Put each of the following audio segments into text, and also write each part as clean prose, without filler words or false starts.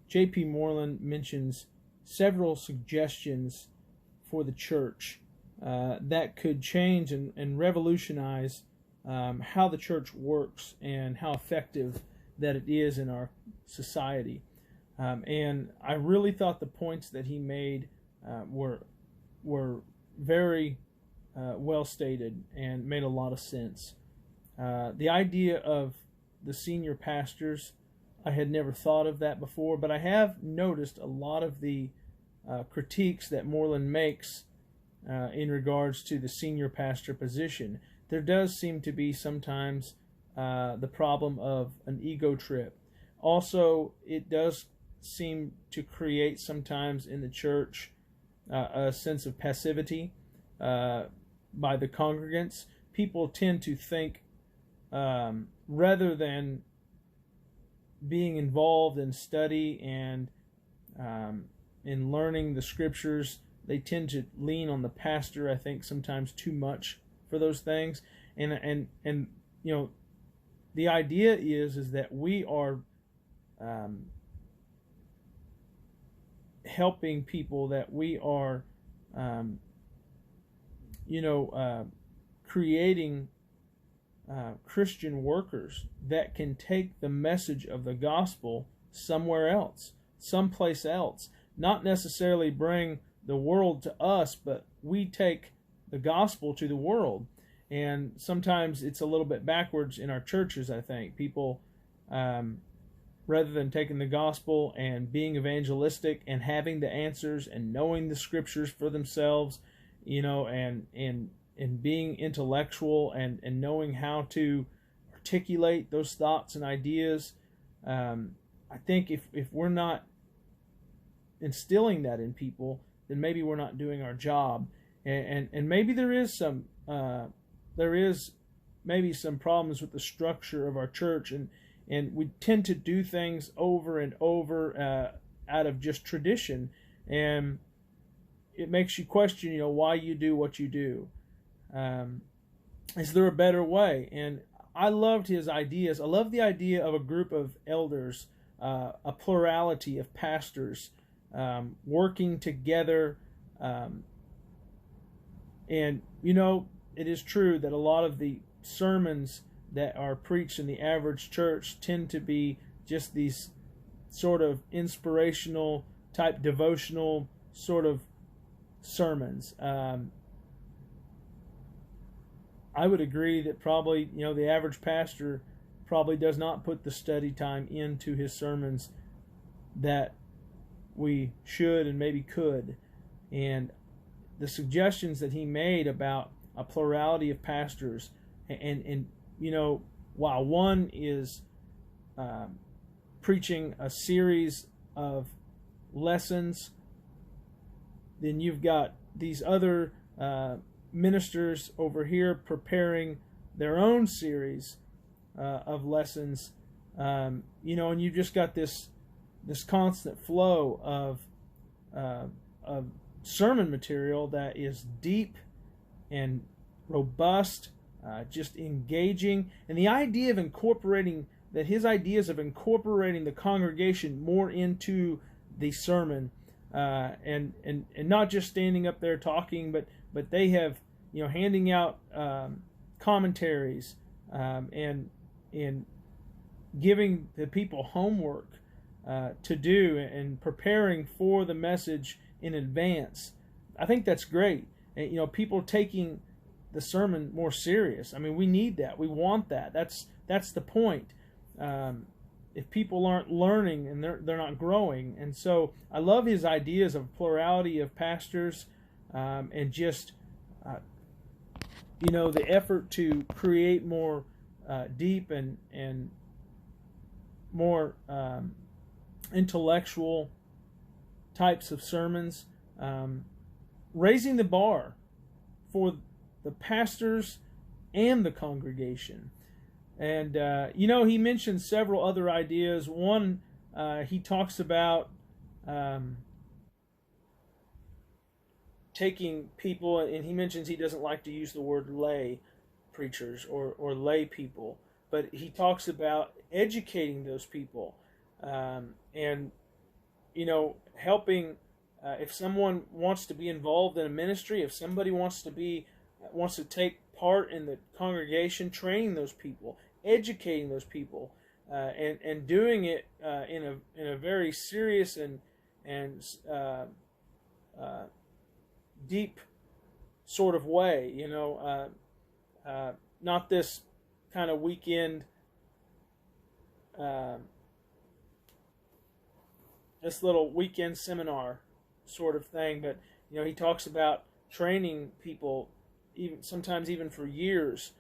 J.P. Moreland mentions several suggestions for the church that could change and revolutionize how the church works and how effective that it is in our society. And I really thought the points that he made were very well stated and made a lot of sense. The idea of the senior pastors, I had never thought of that before, but I have noticed a lot of the critiques that Moreland makes in regards to the senior pastor position. There does seem to be sometimes the problem of an ego trip. Also, it does seem to create sometimes in the church a sense of passivity by the congregants. People tend to think rather than being involved in study and in learning the scriptures, they tend to lean on the pastor, I think, sometimes too much for those things. And you know, the idea is that we are helping people, that we are creating Christian workers that can take the message of the gospel somewhere else, someplace else. Not necessarily bring the world to us, but we take the gospel to the world. And sometimes it's a little bit backwards in our churches, I think. People, rather than taking the gospel and being evangelistic and having the answers and knowing the scriptures for themselves, and being intellectual and knowing how to articulate those thoughts and ideas, I think if we're not instilling that in people, then maybe we're not doing our job. And maybe there is maybe some problems with the structure of our church, and we tend to do things over and over out of just tradition, and it makes you question, why you do what you do. Is there a better way? And I loved his ideas. I love the idea of a group of elders, a plurality of pastors working together. And, it is true that a lot of the sermons that are preached in the average church tend to be just these sort of inspirational type devotional sort of sermons. I would agree that probably, the average pastor probably does not put the study time into his sermons that we should and maybe could. And the suggestions that he made about a plurality of pastors, and while one is preaching a series of lessons, then you've got these other ministers over here preparing their own series of lessons, and you've just got this constant flow of sermon material that is deep and robust, just engaging. And the idea of his ideas of incorporating the congregation more into the sermon, and not just standing up there talking, but they have, handing out commentaries, and giving the people homework to do, and preparing for the message in advance. I think that's great. And, people taking the sermon more serious. I mean, we need that. We want that. That's the point. If people aren't learning, and they're not growing. And so I love his ideas of plurality of pastors, and just the effort to create more deep and more intellectual types of sermons, raising the bar for the pastors and the congregation. And he mentioned several other ideas. One, he talks about taking people, and he mentions he doesn't like to use the word lay preachers or lay people, but he talks about educating those people, and helping if someone wants to be involved in a ministry, if somebody wants to take part in the congregation, training those people, educating those people, and doing it in a very serious and deep sort of way. Not this kind of weekend, this little weekend seminar sort of thing, but he talks about training people, sometimes even for years,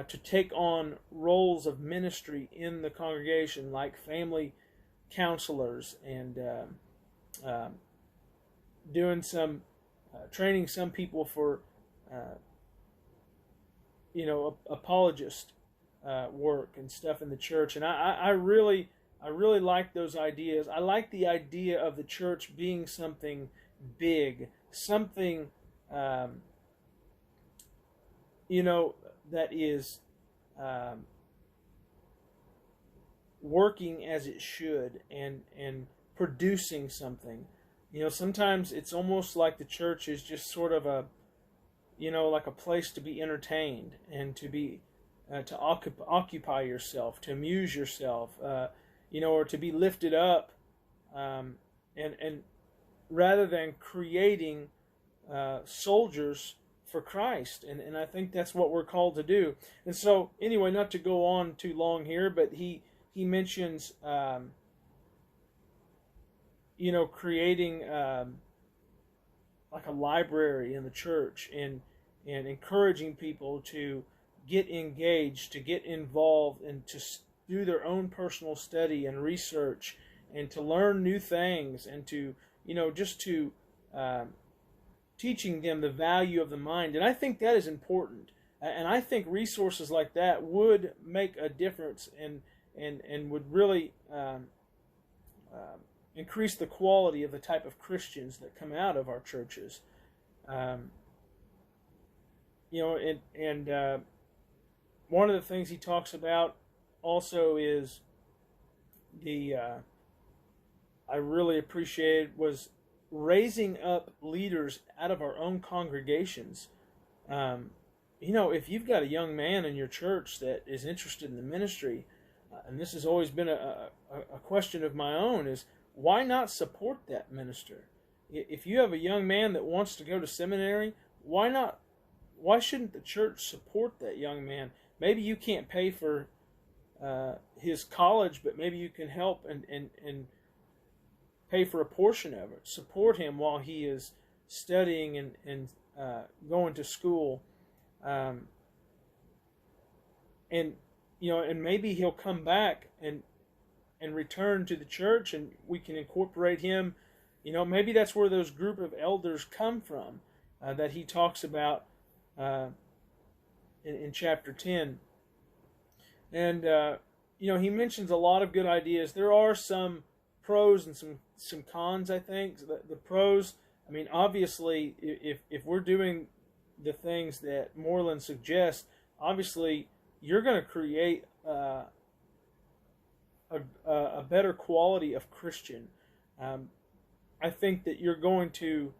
to take on roles of ministry in the congregation, like family counselors, and doing some training some people for apologist work and stuff in the church. And I really like those ideas. I like the idea of the church being something big, something that is working as it should and producing something. Sometimes it's almost like the church is just sort of like a place to be entertained and to be to occupy yourself, to amuse yourself, or to be lifted up, and rather than creating soldiers for Christ. And I think that's what we're called to do. And so, anyway, not to go on too long here, but he mentions creating like a library in the church, and encouraging people to get engaged, to get involved, and to do their own personal study and research, and to learn new things, and to just to teaching them the value of the mind. And I think that is important, and I think resources like that would make a difference, and would really increase the quality of the type of Christians that come out of our churches. One of the things he talks about also is I really appreciated was raising up leaders out of our own congregations. If you've got a young man in your church that is interested in the ministry, and this has always been a question of my own, is why not support that minister? If you have a young man that wants to go to seminary, why not? Why shouldn't the church support that young man? Maybe you can't pay for his college, but maybe you can help and pay for a portion of it. Support him while he is studying and going to school, and maybe he'll come back and return to the church, and we can incorporate him. Maybe that's where those group of elders come from that he talks about in chapter 10. And he mentions a lot of good ideas. There are some pros and some cons, I think. The pros, obviously, if we're doing the things that Moreland suggests, obviously you're going to create a better quality of Christian. I think that you're going to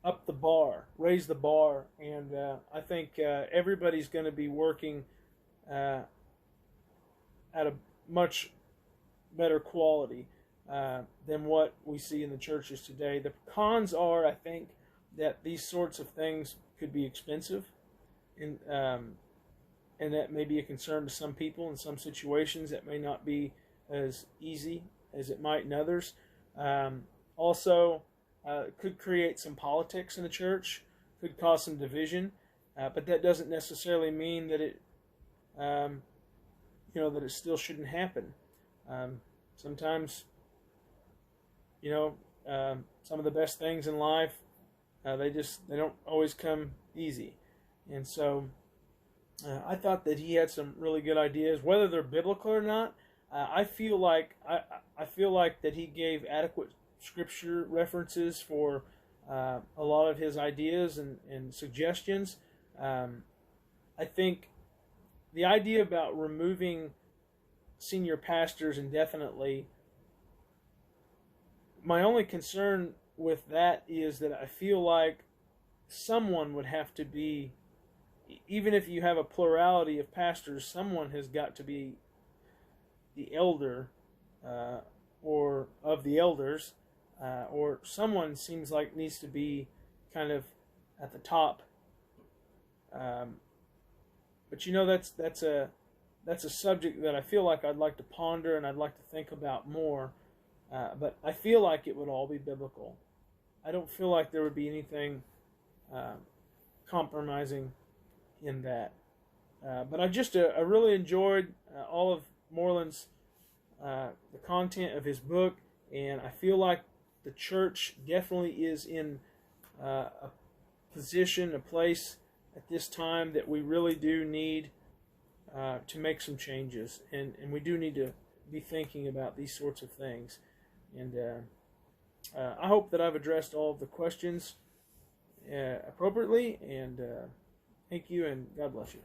up the bar, raise the bar, and I think everybody's going to be working at a much better quality than what we see in the churches today. The cons are, I think, that these sorts of things could be expensive, and that may be a concern to some people in some situations. That may not be as easy as it might in others. Also, could create some politics in the church, could cause some division, but that doesn't necessarily mean that it, that it still shouldn't happen. Sometimes, some of the best things in life, they don't always come easy. And so I thought that he had some really good ideas, whether they're biblical or not. I feel like that he gave adequate scripture references for a lot of his ideas and suggestions. I think the idea about removing senior pastors indefinitely. My only concern with that is that I feel like someone would have to be, even if you have a plurality of pastors, someone has got to be the elder, or of the elders, or someone seems like needs to be kind of at the top. But that's a subject that I feel like I'd like to ponder and I'd like to think about more. But I feel like it would all be biblical. I don't feel like there would be anything compromising in that. But I really enjoyed all of Moreland's the content of his book, and I feel like the church definitely is in a position, a place at this time that we really do need to make some changes, and we do need to be thinking about these sorts of things. And I hope that I've addressed all of the questions appropriately, and thank you, and God bless you.